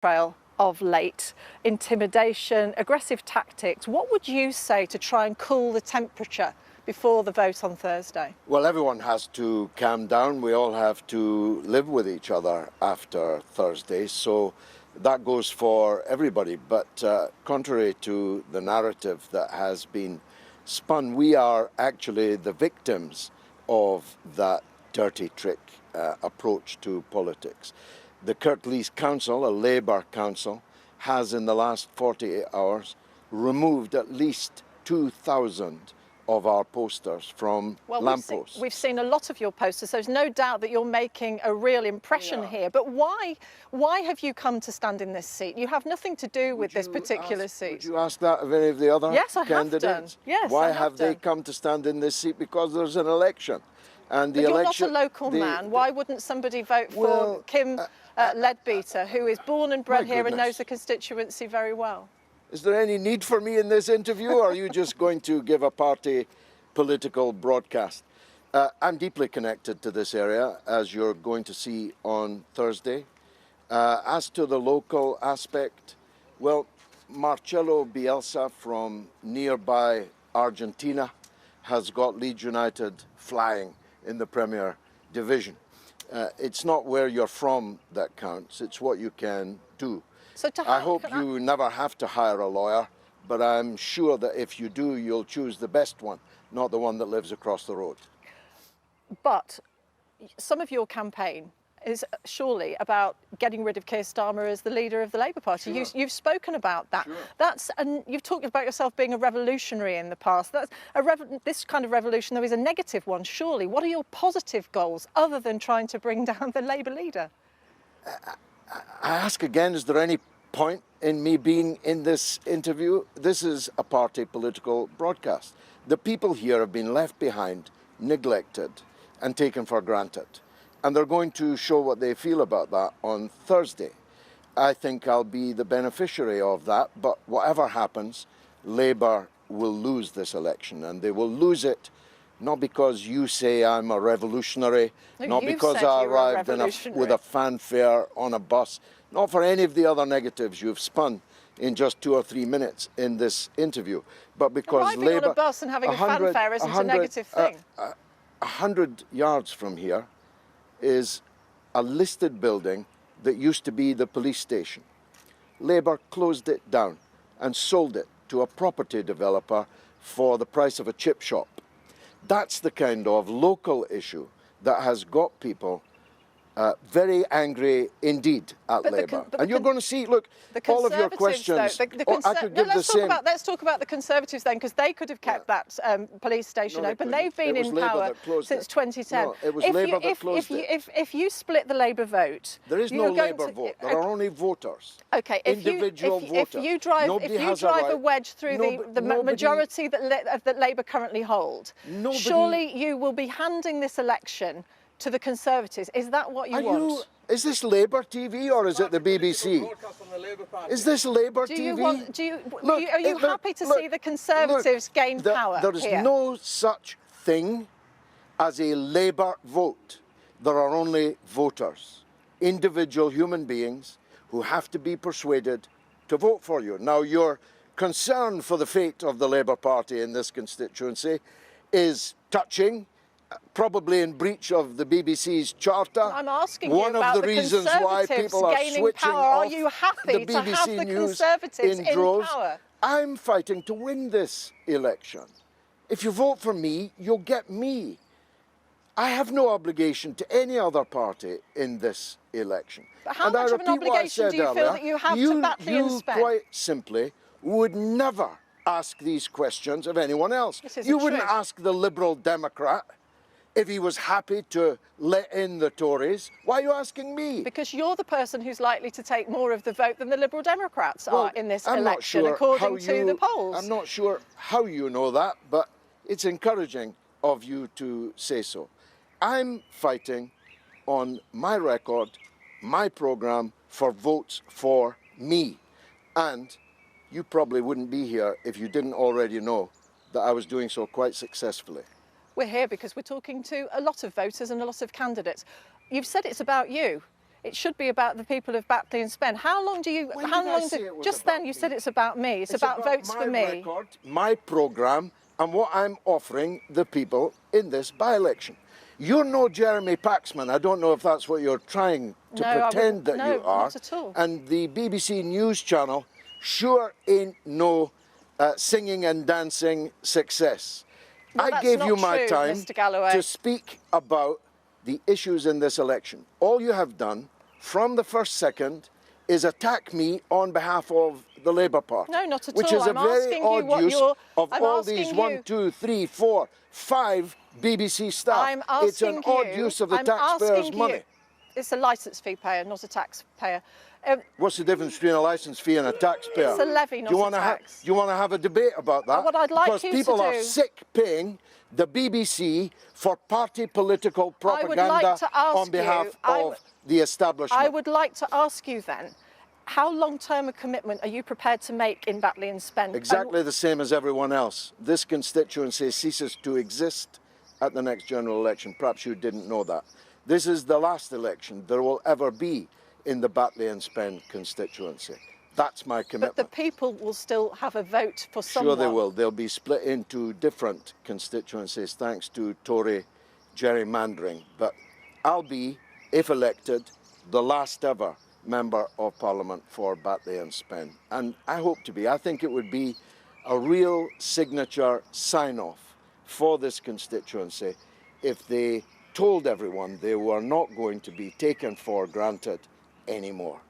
trail of late, intimidation, aggressive tactics. What would you say to try and cool the temperature before the vote on Thursday? Well, everyone has to calm down. We all have to live with each other after Thursday, so that goes for everybody. But contrary to the narrative that has been spun, we are actually the victims of that dirty trick approach to politics. The Kirklees Council, a Labour council, has in the last 48 hours removed at least 2,000 of our posters from lampposts. We've seen a lot of your posters. There's no doubt that you're making a real impression here. But why have you come to stand in this seat? You have nothing to do with this particular seat. Would you ask that of any of the other candidates? Have done. Yes, why have they come to stand in this seat? Because there's an election. And the election, you're not a local man. Why wouldn't somebody vote for Kim Leadbeater, who is born and bred here and knows the constituency very well? Is there any need for me in this interview, or are you just going to give a party political broadcast? I'm deeply connected to this area, as you're going to see on Thursday. As to the local aspect, well, Marcelo Bielsa from nearby Argentina has got Leeds United flying in the Premier Division. It's not where you're from that counts, it's what you can do. I hope you never have to hire a lawyer, but I'm sure that if you do, you'll choose the best one, not the one that lives across the road. But some of your campaign is surely about getting rid of Keir Starmer as the leader of the Labour Party. Sure. You've spoken about that. Sure. And you've talked about yourself being a revolutionary in the past. This kind of revolution, though, is a negative one, surely. What are your positive goals, other than trying to bring down the Labour leader? I ask again, is there any point in me being in this interview? This is a party political broadcast. The people here have been left behind, neglected, and taken for granted. And they're going to show what they feel about that on Thursday. I think I'll be the beneficiary of that, but whatever happens, Labour will lose this election, and they will lose it not because you say I'm a revolutionary, not because I arrived with a fanfare on a bus, not for any of the other negatives you've spun in just 2 or 3 minutes in this interview, but because Labour... Arriving on a bus and having a fanfare isn't a negative thing. 100 yards from here is a listed building that used to be the police station. Labour closed it down and sold it to a property developer for the price of a chip shop. That's the kind of local issue that has got people very angry indeed at Labour. And you're going to see, look, all of your questions, let's talk about the Conservatives then, because they could have kept that police station open. They've been in power since 2010. No, it was Labour that closed it. If you split the Labour vote... There is no Labour vote. There are only voters. OK, individual voters. If you drive a wedge through the majority that Labour currently hold, surely you will be handing this election to the Conservatives. Is that what you want? Is this Labour TV or is it the BBC? Is this Labour TV? Are you happy to see the Conservatives gain power here? There is no such thing as a Labour vote. There are only voters, individual human beings who have to be persuaded to vote for you. Now, your concern for the fate of the Labour Party in this constituency is touching, probably in breach of the BBC's charter. I'm asking you about the Conservatives why people are switching power. Are you happy to have the Conservatives in power? I'm fighting to win this election. If you vote for me, you'll get me. I have no obligation to any other party in this election. But how much of an obligation do you feel that you have to Batley and Spen? You quite simply would never ask these questions of anyone else. You wouldn't ask the Liberal Democrat if he was happy to let in the Tories. Why are you asking me? Because you're the person who's likely to take more of the vote than the Liberal Democrats are in this election, according to the polls. I'm not sure how you know that, but it's encouraging of you to say so. I'm fighting on my record, my programme, for votes for me. And you probably wouldn't be here if you didn't already know that I was doing so quite successfully. We're here because we're talking to a lot of voters and a lot of candidates. You've said it's about you. It should be about the people of Batley and Spen. How long do you... Just then you said it's about me. It's about votes for me. Record, my programme and what I'm offering the people in this by-election. You're no Jeremy Paxman. I don't know if that's what you're trying to pretend that you are. No, not at all. And the BBC News Channel sure ain't no singing and dancing success. Well, I gave you my true, time Mr. Galloway. to speak about the issues in this election. All you have done from the first second is attack me on behalf of the Labour Party. No, not at which all. Which is a very odd use of all these 1, 2, 3, 4, 5 BBC staff. It's an odd use of the taxpayers' money. It's a licence fee payer, not a taxpayer. What's the difference between a licence fee and a taxpayer? It's a levy, not a tax. Do you want to have a debate about that? What I'd like because you to people do... are sick paying the BBC for party political propaganda on behalf of the establishment. I would like to ask you then, how long-term a commitment are you prepared to make in Batley and Spen? Exactly the same as everyone else. This constituency ceases to exist at the next general election. Perhaps you didn't know that. This is the last election there will ever be in the Batley and Spen constituency. That's my commitment. But the people will still have a vote for someone. Sure they will. They'll be split into different constituencies thanks to Tory gerrymandering. But I'll be, if elected, the last ever Member of Parliament for Batley and Spen. And I hope to be. I think it would be a real signature sign-off for this constituency if they told everyone they were not going to be taken for granted anymore.